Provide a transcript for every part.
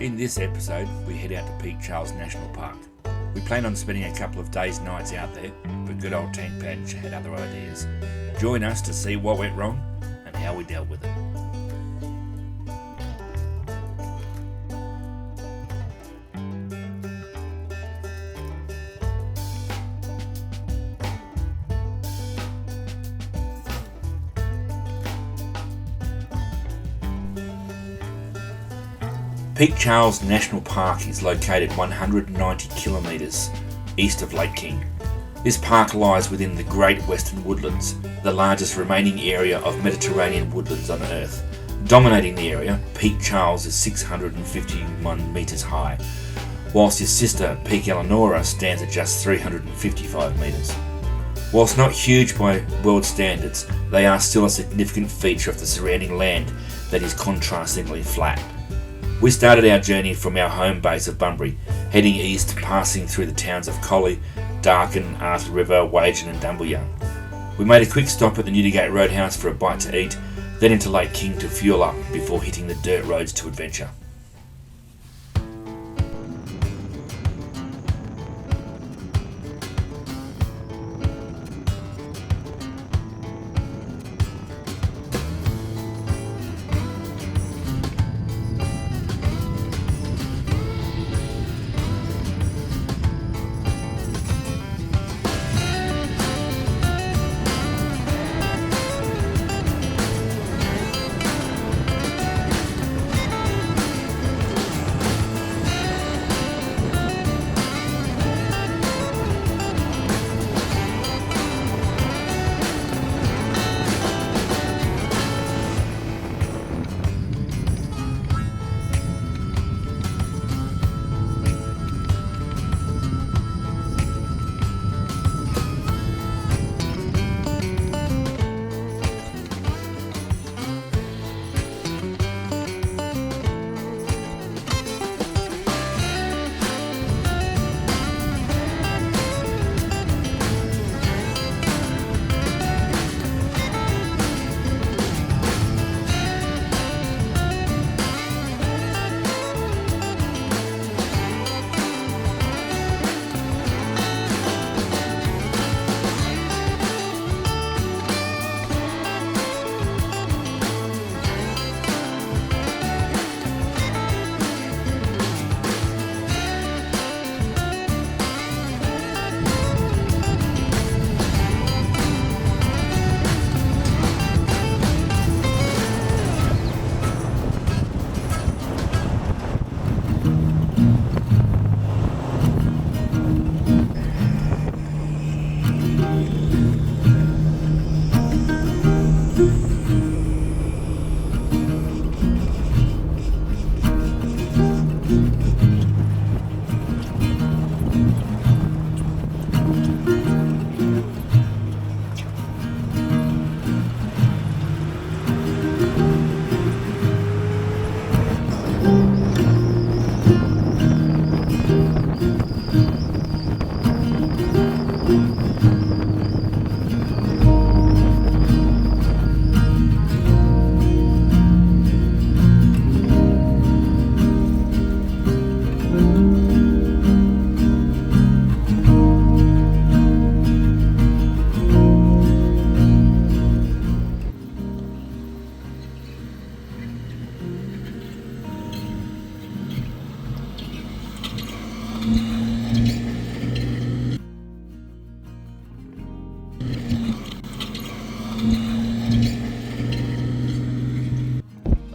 In this episode, we head out to Peak Charles National Park. We plan on spending a couple of days and nights out there, but good old Tank Patch had other ideas. Join us to see what went wrong and how we dealt with it. Peak Charles National Park is located 190 kilometres east of Lake King. This park lies within the Great Western Woodlands, the largest remaining area of Mediterranean woodlands on Earth. Dominating the area, Peak Charles is 651 metres high, whilst his sister Peak Eleanor stands at just 355 metres. Whilst not huge by world standards, they are still a significant feature of the surrounding land that is contrastingly flat. We started our journey from our home base of Bunbury, heading east, passing through the towns of Collie, Darkin, Arthur River, Wagen and Dumbelyung. We made a quick stop at the Newdigate Roadhouse for a bite to eat, then into Lake King to fuel up before hitting the dirt roads to adventure.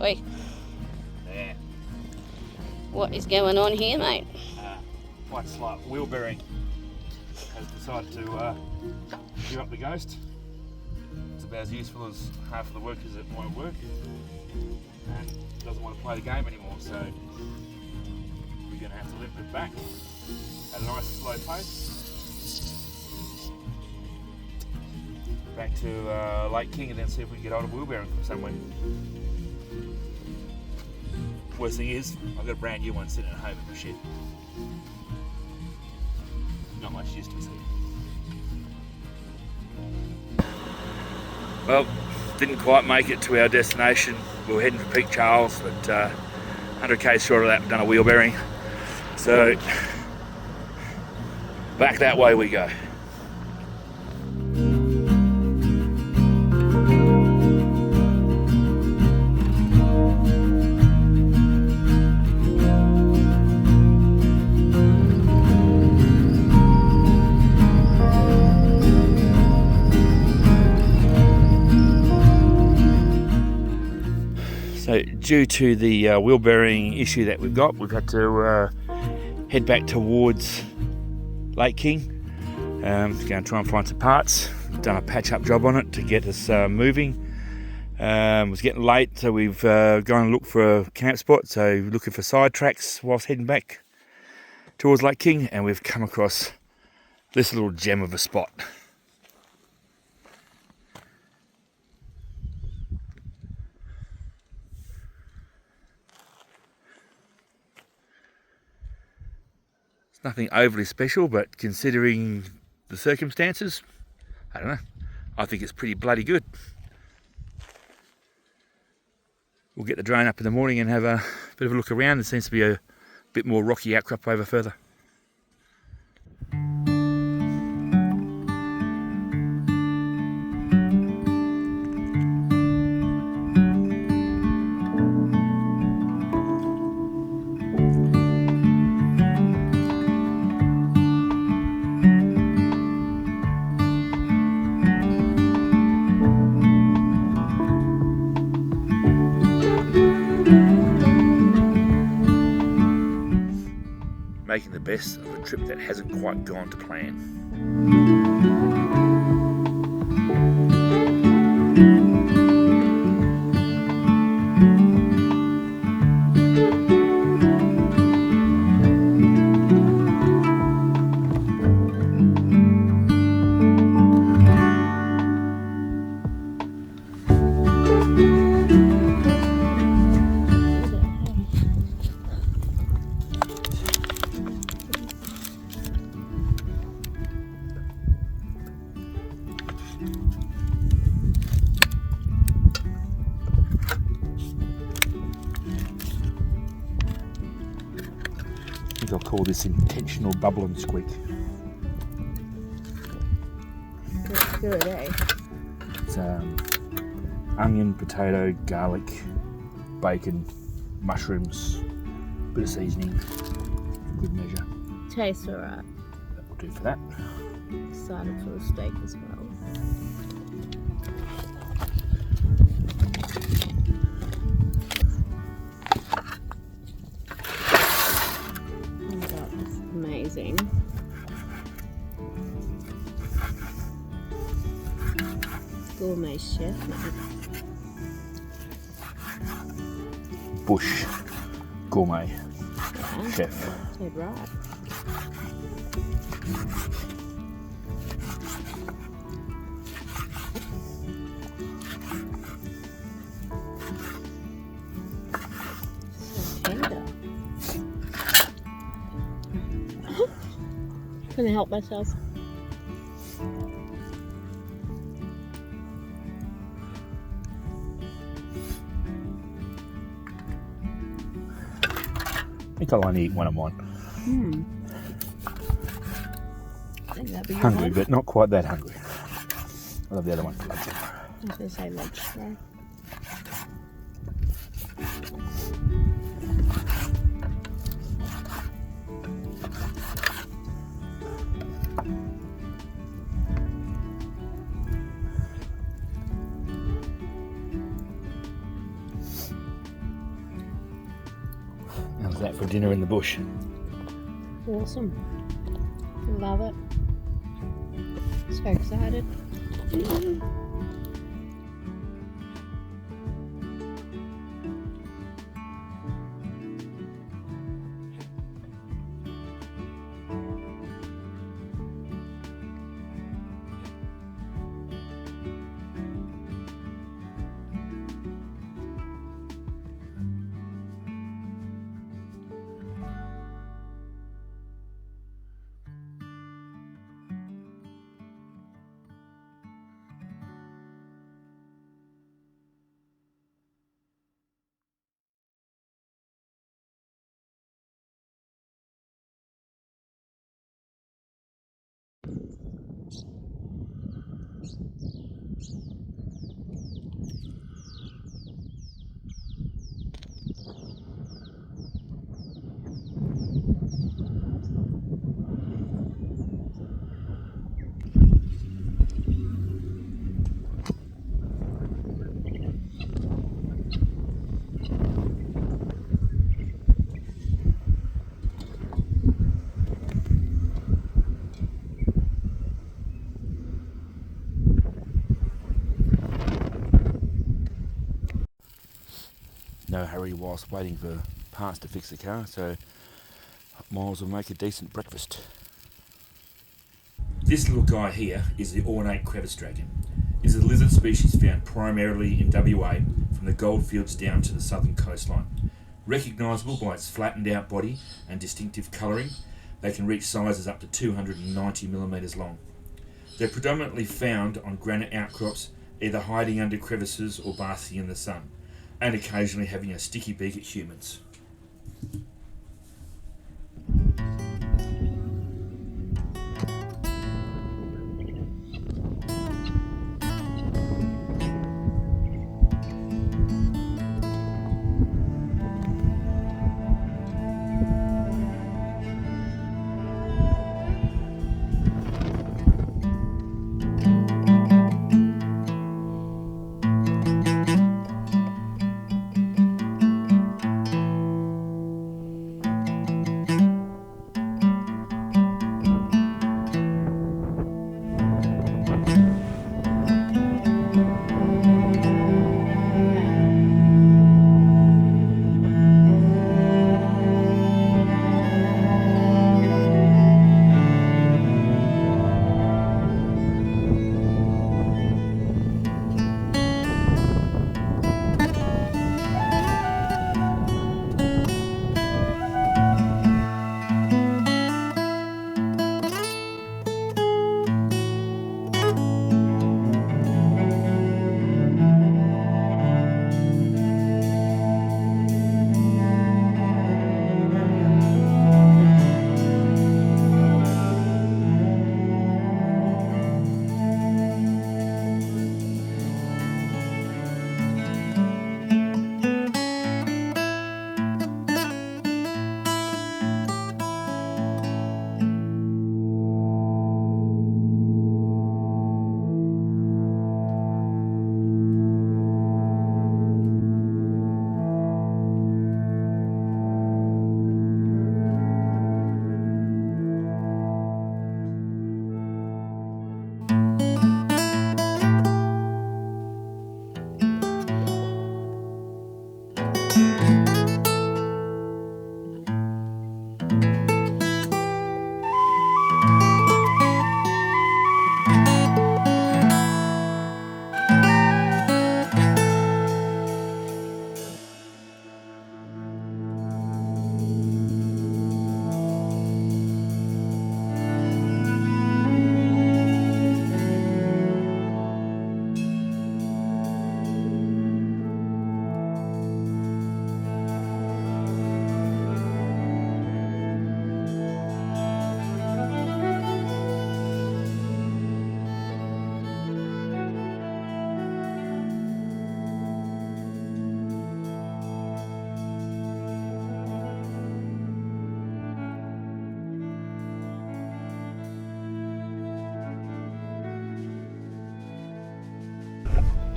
Oi. There. What is going on here, mate? Quite slight wheel bearing has decided to give up the ghost. It's about as useful as half of the workers at my work, and doesn't want to play the game anymore, so we're going to have to lift it back at a nice slow pace. Back to Lake King and then see if we can get hold of wheel bearing from somewhere. Worst thing is, I've got a brand new one sitting at home in the shed. Not much use to it. Well, didn't quite make it to our destination. We were heading for Peak Charles, but 100k short of that, done a wheel bearing. So back that way we go. So due to the wheel bearing issue that we've got, we've had to head back towards Lake King. Going to try and find some parts. We've done a patch-up job on it to get us moving. It was getting late, so we've gone and looked for a camp spot. So looking for side tracks whilst heading back towards Lake King, and we've come across this little gem of a spot. Nothing overly special, but considering the circumstances, I don't know, I think it's pretty bloody good. We'll get the drone up in the morning and have a bit of a look around. There seems to be a bit more rocky outcrop over further. Making the best of a trip that hasn't quite gone to plan. I think I'll call this intentional bubble and squeak. That's good, eh? It's onion, potato, garlic, bacon, mushrooms, bit of seasoning, for good measure. Tastes alright. That will do for that. Excited for the steak as well. Oh my god, that's amazing. Gourmet chef, man. Bush gourmet Yeah, chef. dead right. So tender. Couldn't help myself. I think I'll only eat one of mine. I think that'd be Hungry, good. but not quite that hungry. I'll have the other one for lunch. I was going to say lunch though. How's that for dinner in the bush? Awesome. Love it. So excited. no hurry whilst waiting for parts to fix the car, so Miles will make a decent breakfast. This little guy here is the ornate crevice dragon. It is a lizard species found primarily in WA from the goldfields down to the southern coastline. Recognisable by its flattened out body and distinctive colouring, they can reach sizes up to 290mm long. They're predominantly found on granite outcrops, either hiding under crevices or basking in the sun, and occasionally having a sticky beak at humans.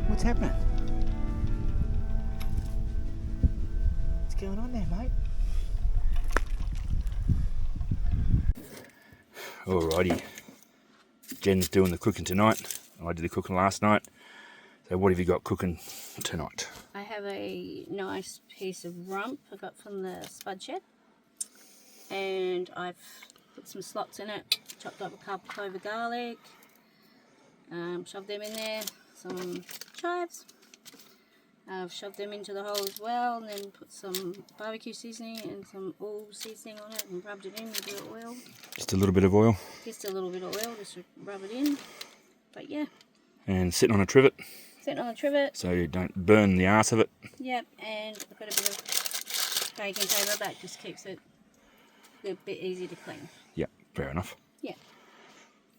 What's happening? What's going on there, mate? Alrighty, Jen's doing the cooking tonight. I did the cooking last night. So what have you got cooking tonight? I have a nice piece of rump I got from the spud shed, and I've put some slots in it, chopped up a couple of clove of garlic, shoved them in there, some chives. I've shoved them into the hole as well, and then put some barbecue seasoning and some oil seasoning on it and rubbed it in with a bit of oil. Just a little bit of oil. Just a little bit of oil, just to rub it in. But yeah. And sitting on a trivet. Sitting on a trivet. So you don't burn the arse of it. Yep, and I've got a bit of baking paper that just keeps it a bit easy to clean. Yep, fair enough. Yeah.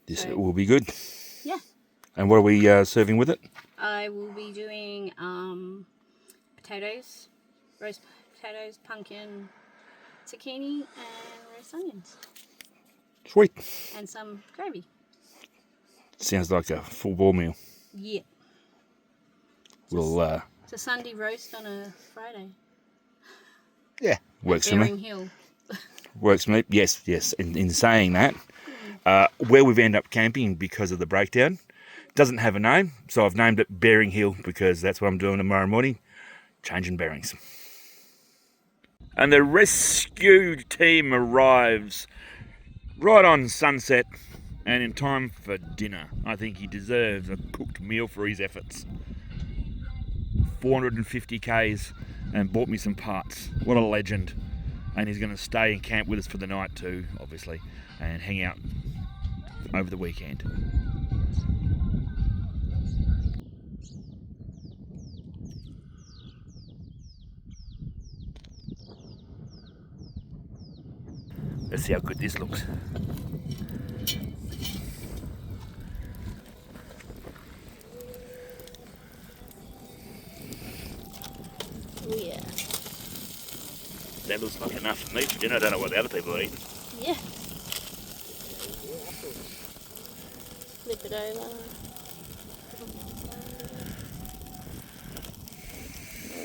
This will be good. Yeah. And what are we serving with it? I will be doing potatoes, roast potatoes, pumpkin, zucchini, and roast onions. Sweet. And some gravy. Sounds like a full ball meal. Yeah. We'll It's a Sunday roast on a Friday. Yeah, works for me. Bearing Hill. Works for me. Yes, yes. In saying that, where we've ended up camping because of the breakdown doesn't have a name, so I've named it Bearing Hill because that's what I'm doing tomorrow morning, changing bearings. And the rescue team arrives right on sunset and in time for dinner. I think he deserves a cooked meal for his efforts. 450 Ks and bought me some parts. What a legend. And he's going to stay and camp with us for the night too, obviously, and hang out over the weekend. Let's see how good this looks. Oh yeah. That looks like enough for me for dinner. I don't know what the other people are eating. Yeah. Flip it over.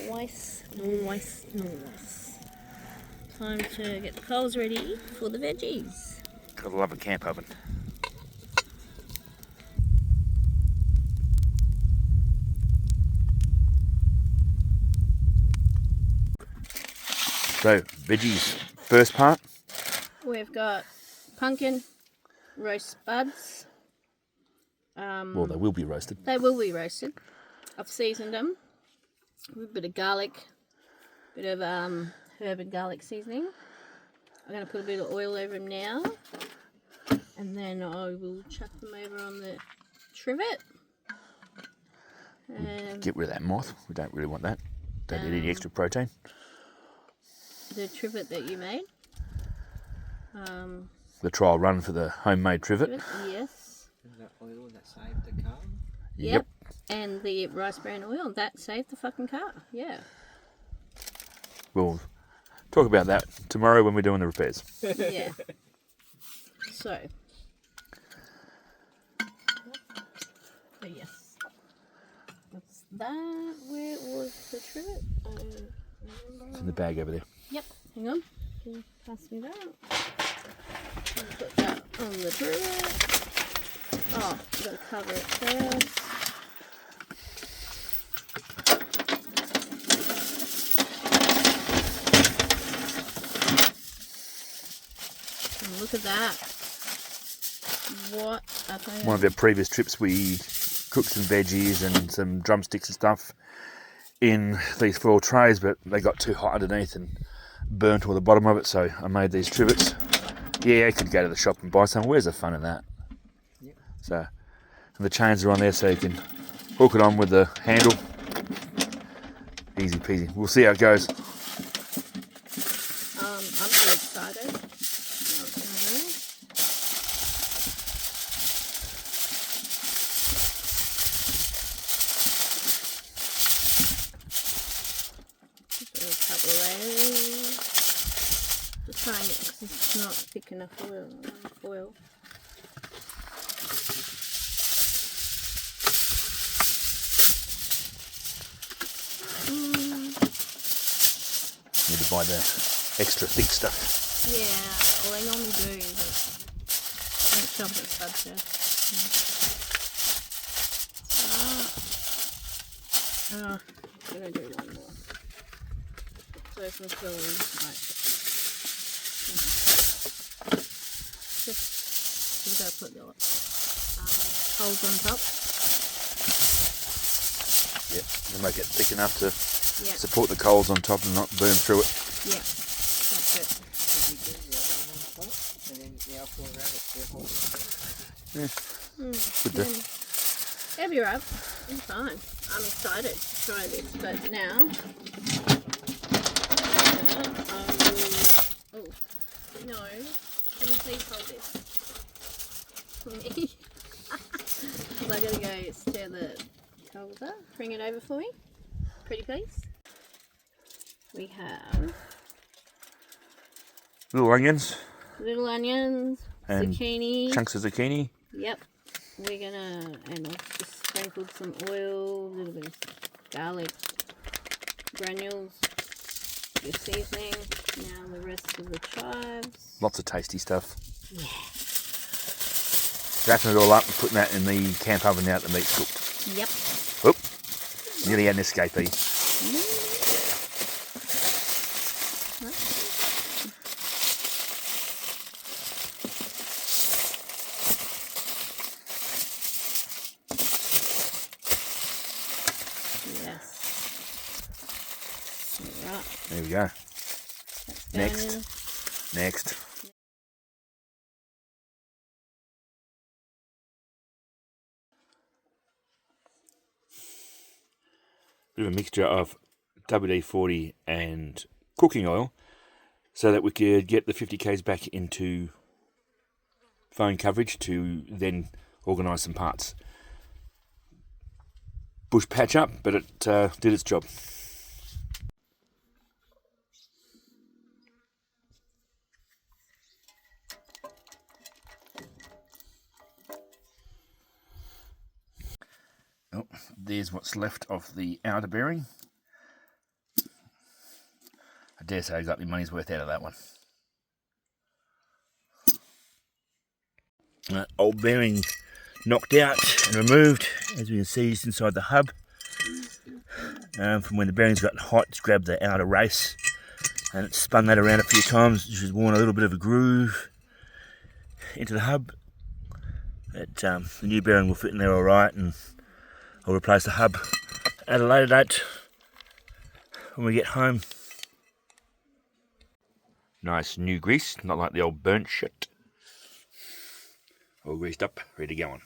Nice. Time to get the coals ready for the veggies. Gotta love a camp oven. So, veggies, first part. We've got pumpkin, roast buds. Well, they will be roasted. They will be roasted. I've seasoned them with a bit of garlic, bit of herb and garlic seasoning. I'm going to put a bit of oil over them now, and then I will chuck them over on the trivet. And Get rid of that moth. We don't really want that. Don't need any extra protein. the trivet that you made. The trial run for the homemade trivet. Yes. And that oil that saved the car. Yep. And the rice bran oil that saved the fucking car. Yeah. We'll talk about that tomorrow when we're doing the repairs. Yeah. So. But yes. That's that. Where was the trivet? It's in the bag over there. Yep. Hang on. Can you pass me that? Put that on the trivet. Oh, you gotta cover it first. And look at that. What a thing. One of our previous trips, we cooked some veggies and some drumsticks and stuff in these foil trays, but they got too hot underneath and burnt all the bottom of it, so I made these trivets. Yeah, you could go to the shop and buy some. Where's the fun in that? Yep. So, and the chains are on there so you can hook it on with the handle. Easy peasy. We'll see how it goes. I'm so excited. Do a couple of layers. Just trying it because it's not thick enough foil. Need to buy the extra thick stuff. Yeah, well, I normally do, but I don't shop at Pajero. I'm gonna do one more. So it's not so right. Just we gotta put the holes on top. Yeah, you make it thick enough to Yeah, support the coals on top and not burn through it. yeah, that's it. And then the other one around it, they're holding it. Yeah, good there. It'll be right. In time. I'm excited to try this, but now. Oh no! Can you please hold this for me? Because I gotta go stir the coals up. Bring it over for me, pretty please. We have Little onions little onions, and zucchini. chunks of zucchini. Yep. We're gonna, and I've just sprinkled some oil, a little bit of garlic granules, your seasoning, now the rest of the chives. Lots of tasty stuff. Yeah. Wrapping it all up and putting that in the camp oven now that the meat's cooked. Yep. Oh, nearly had an escapee. Yes. Alright. There we go. Next. Next. Bit of a mixture of WD-40 and cooking oil so that we could get the 50Ks back into phone coverage to then organise some parts. Bush patch up, but it did its job. Oh, there's what's left of the outer bearing. I dare say I got my money's worth out of that one. Old bearing knocked out and removed, as we can see, just inside the hub. From when the bearings got hot, it's grabbed the outer race and it spun that around a few times, which has worn a little bit of a groove into the hub. But the new bearing will fit in there alright, and I'll replace the hub at a later date when we get home. Nice new grease, not like the old burnt shit. All greased up, ready to go on.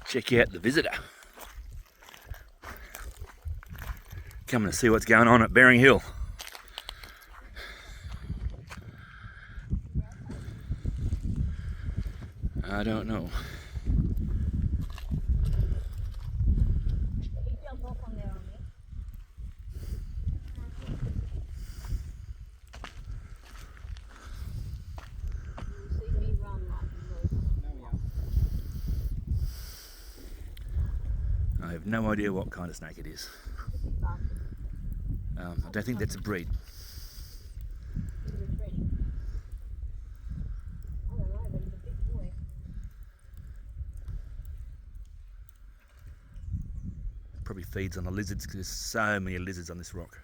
Check out the visitor. Coming to see what's going on at Bearing Hill. I don't know. I have no idea what kind of snake it is. I don't think that's a breed. Probably feeds on the lizards because there's so many lizards on this rock.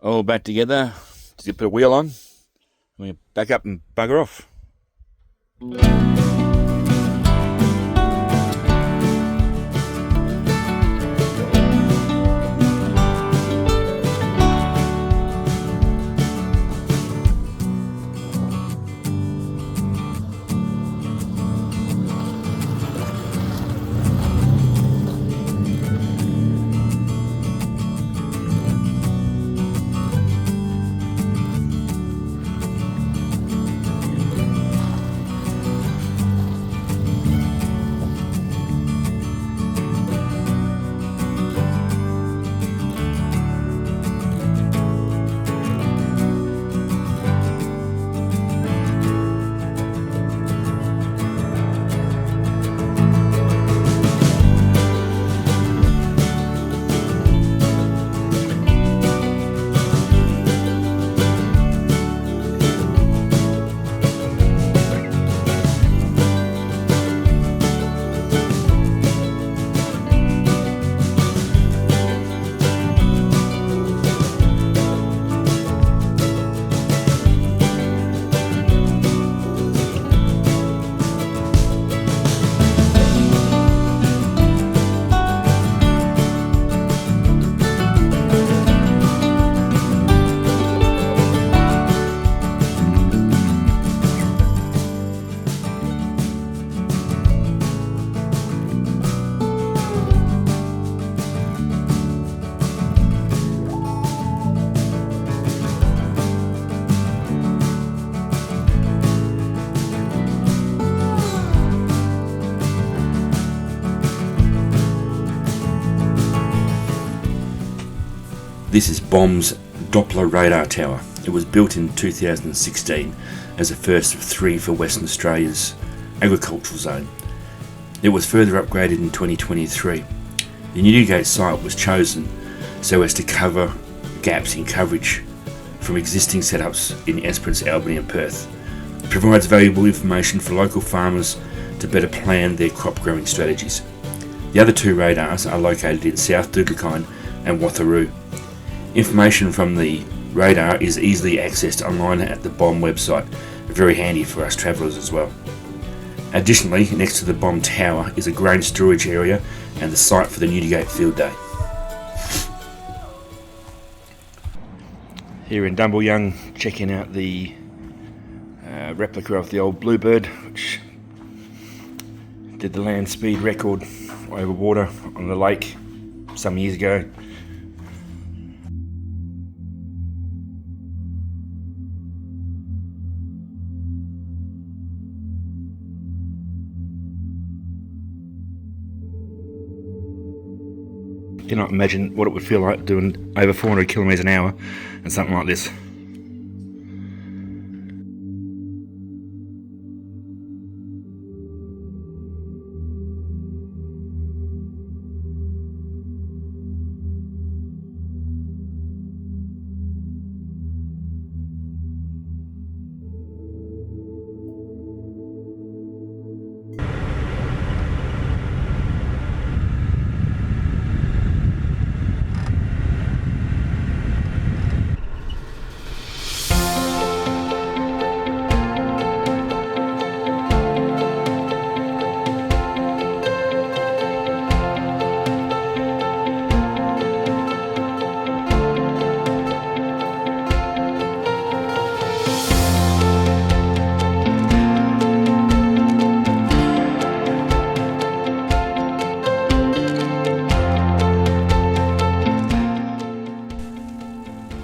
All back together. Just put a wheel on. We back up and bugger off. This is BOM's Doppler radar tower. It was built in 2016 as the first of 3 for Western Australia's agricultural zone. It was further upgraded in 2023. The Newgate site was chosen so as to cover gaps in coverage from existing setups in Esperance, Albany and Perth. It provides valuable information for local farmers to better plan their crop growing strategies. The other two radars are located in South Dumbleyung and Watheroo. Information from the radar is easily accessed online at the BOM website, very handy for us travellers as well. Additionally, next to the BOM tower is a grain storage area and the site for the Newdigate Field Day. Here in Dumbelyung, checking out the replica of the old Bluebird, which did the land speed record over water on the lake some years ago. Cannot imagine what it would feel like doing over 400 kilometres an hour and something like this.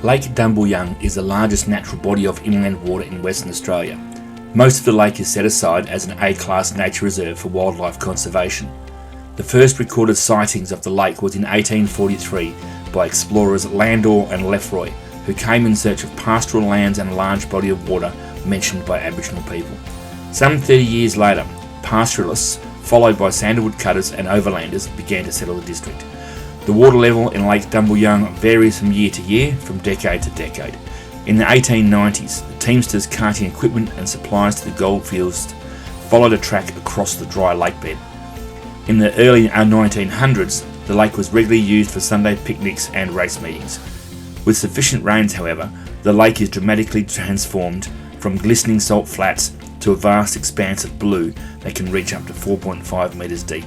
Lake Dumbelyung is the largest natural body of inland water in Western Australia. Most of the lake is set aside as an A-class nature reserve for wildlife conservation. The first recorded sightings of the lake was in 1843 by explorers Landor and Lefroy, who came in search of pastoral lands and a large body of water mentioned by Aboriginal people. Some 30 years later, pastoralists, followed by sandalwood cutters and overlanders, began to settle the district. The water level in Lake Dumbelyung varies from year to year, from decade to decade. In the 1890s, the Teamsters carting equipment and supplies to the goldfields followed a track across the dry lake bed. In the early 1900s, the lake was regularly used for Sunday picnics and race meetings. With sufficient rains, however, the lake is dramatically transformed from glistening salt flats to a vast expanse of blue that can reach up to 4.5 metres deep.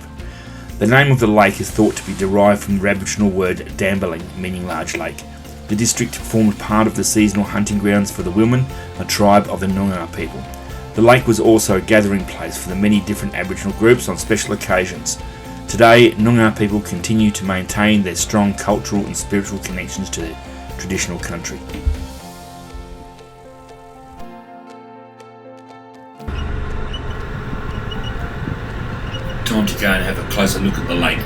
The name of the lake is thought to be derived from the Aboriginal word Dumbelyung, meaning large lake. The district formed part of the seasonal hunting grounds for the Wilman, a tribe of the Noongar people. The lake was also a gathering place for the many different Aboriginal groups on special occasions. Today, Noongar people continue to maintain their strong cultural and spiritual connections to their traditional country. Time to go and have a closer look at the lake.